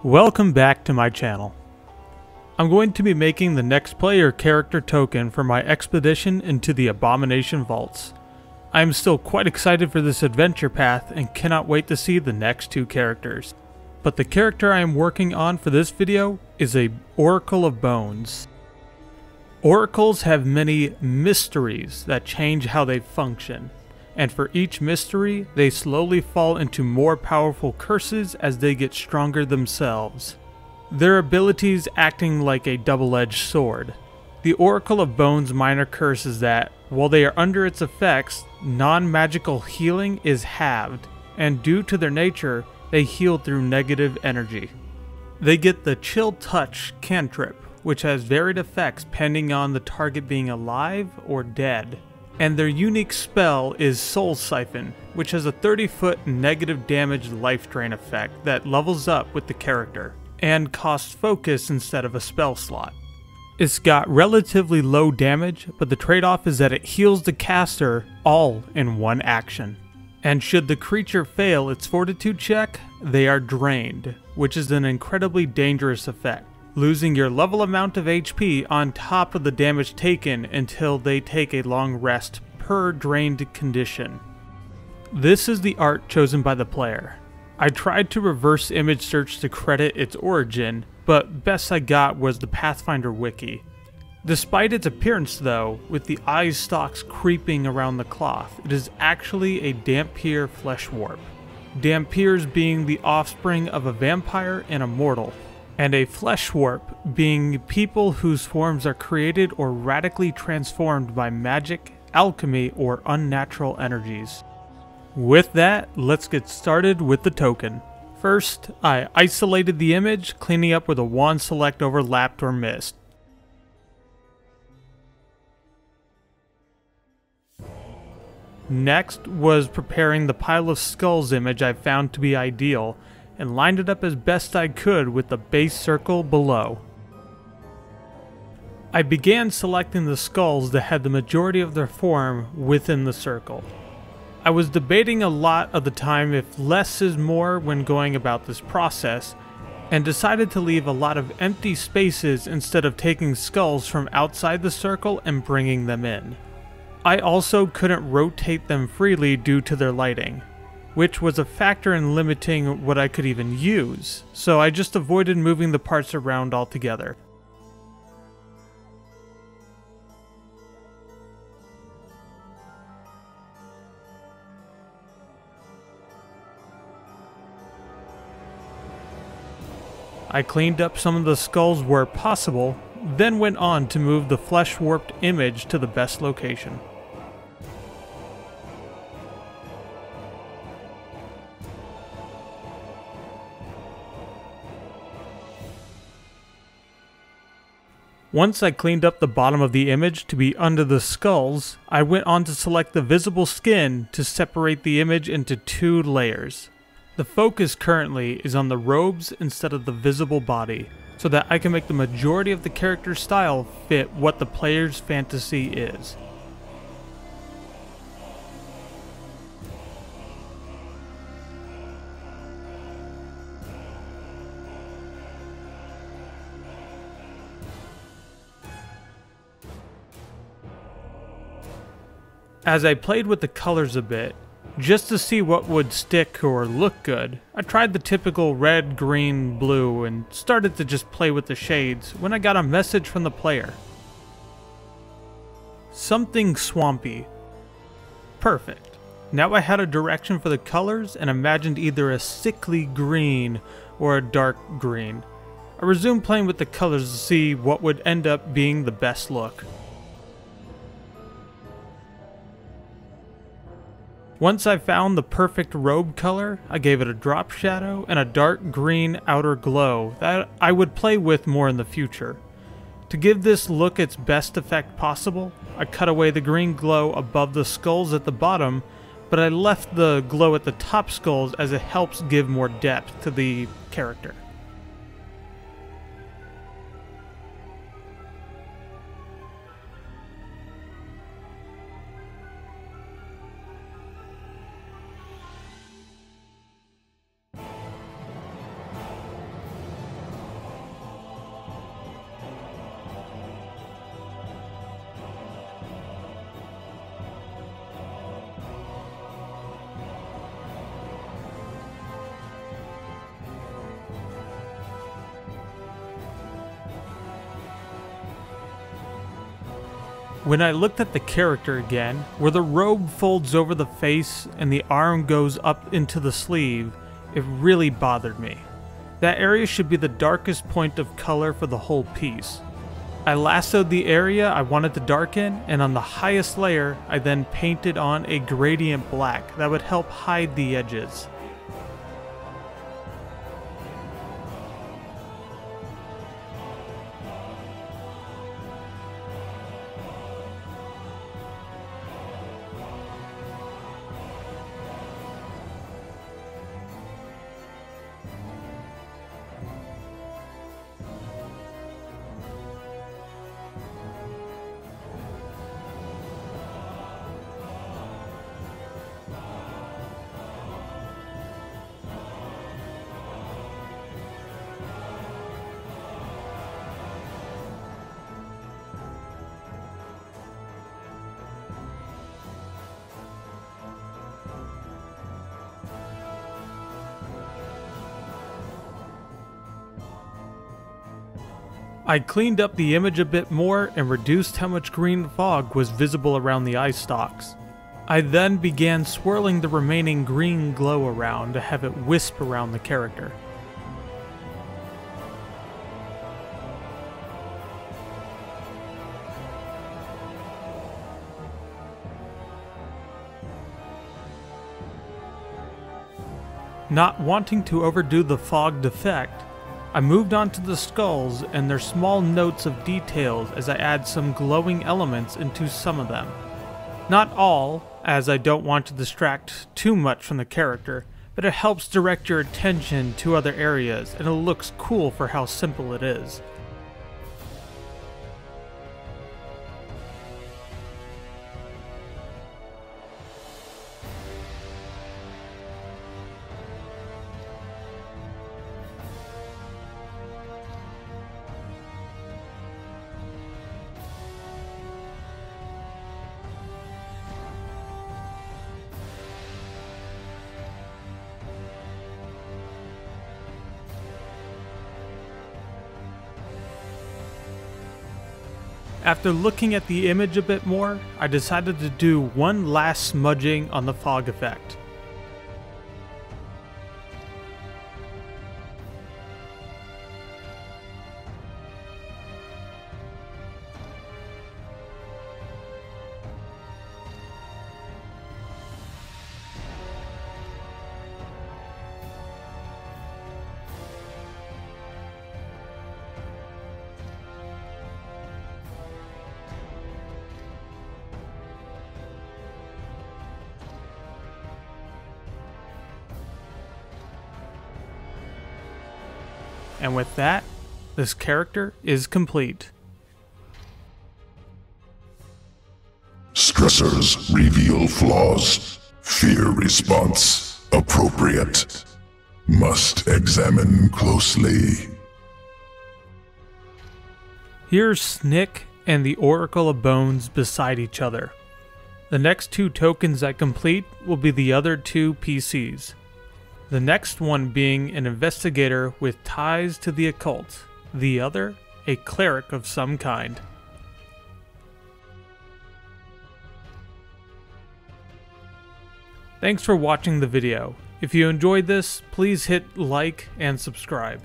Welcome back to my channel. I'm going to be making the next player character token for my expedition into the Abomination Vaults. I am still quite excited for this adventure path and cannot wait to see the next two characters. But the character I am working on for this video is a Oracle of Bones. Oracles have many mysteries that change how they function, and for each mystery, they slowly fall into more powerful curses as they get stronger themselves. Their abilities acting like a double-edged sword. The Oracle of Bones' minor curse is that, while they are under its effects, non-magical healing is halved, and due to their nature, they heal through negative energy. They get the Chill Touch cantrip, which has varied effects depending on the target being alive or dead. And their unique spell is Soul Siphon, which has a 30-foot negative damage life drain effect that levels up with the character, and costs focus instead of a spell slot. It's got relatively low damage, but the trade-off is that it heals the caster all in one action. And should the creature fail its fortitude check, they are drained, which is an incredibly dangerous effect, losing your level amount of HP on top of the damage taken until they take a long rest per drained condition. This is the art chosen by the player. I tried to reverse image search to credit its origin, but best I got was the Pathfinder wiki. Despite its appearance though, with the eye stalks creeping around the cloth, it is actually a Dhampir flesh warp. Dhampirs being the offspring of a vampire and a mortal, and a flesh warp being people whose forms are created or radically transformed by magic, alchemy, or unnatural energies. With that, let's get started with the token. First, I isolated the image, cleaning up where the wand select overlapped or missed. Next was preparing the pile of skulls image I found to be ideal, and lined it up as best I could with the base circle below. I began selecting the skulls that had the majority of their form within the circle. I was debating a lot of the time if less is more when going about this process, and decided to leave a lot of empty spaces instead of taking skulls from outside the circle and bringing them in. I also couldn't rotate them freely due to their lighting, which was a factor in limiting what I could even use, so I just avoided moving the parts around altogether. I cleaned up some of the skulls where possible, then went on to move the flesh warped image to the best location. Once I cleaned up the bottom of the image to be under the skulls, I went on to select the visible skin to separate the image into two layers. The focus currently is on the robes instead of the visible body, so that I can make the majority of the character's style fit what the player's fantasy is. As I played with the colors a bit, just to see what would stick or look good, I tried the typical red, green, blue, and started to just play with the shades when I got a message from the player. Something swampy. Perfect. Now I had a direction for the colors and imagined either a sickly green or a dark green. I resumed playing with the colors to see what would end up being the best look. Once I found the perfect robe color, I gave it a drop shadow and a dark green outer glow that I would play with more in the future. To give this look its best effect possible, I cut away the green glow above the skulls at the bottom, but I left the glow at the top skulls as it helps give more depth to the character. When I looked at the character again, where the robe folds over the face and the arm goes up into the sleeve, it really bothered me. That area should be the darkest point of color for the whole piece. I lassoed the area I wanted to darken, and on the highest layer, I then painted on a gradient black that would help hide the edges. I cleaned up the image a bit more and reduced how much green fog was visible around the eye stalks. I then began swirling the remaining green glow around to have it wisp around the character. Not wanting to overdo the fogged effect, I moved on to the skulls and their small notes of details as I add some glowing elements into some of them. Not all, as I don't want to distract too much from the character, but it helps direct your attention to other areas and it looks cool for how simple it is. After looking at the image a bit more, I decided to do one last smudging on the fog effect. And with that, this character is complete. Stressors reveal flaws. Fear response appropriate. Must examine closely. Here's Snik and the Oracle of Bones beside each other. The next two tokens I complete will be the other two PCs. The next one being an investigator with ties to the occult, the other a cleric of some kind. Thanks for watching the video. If you enjoyed this, please hit like and subscribe.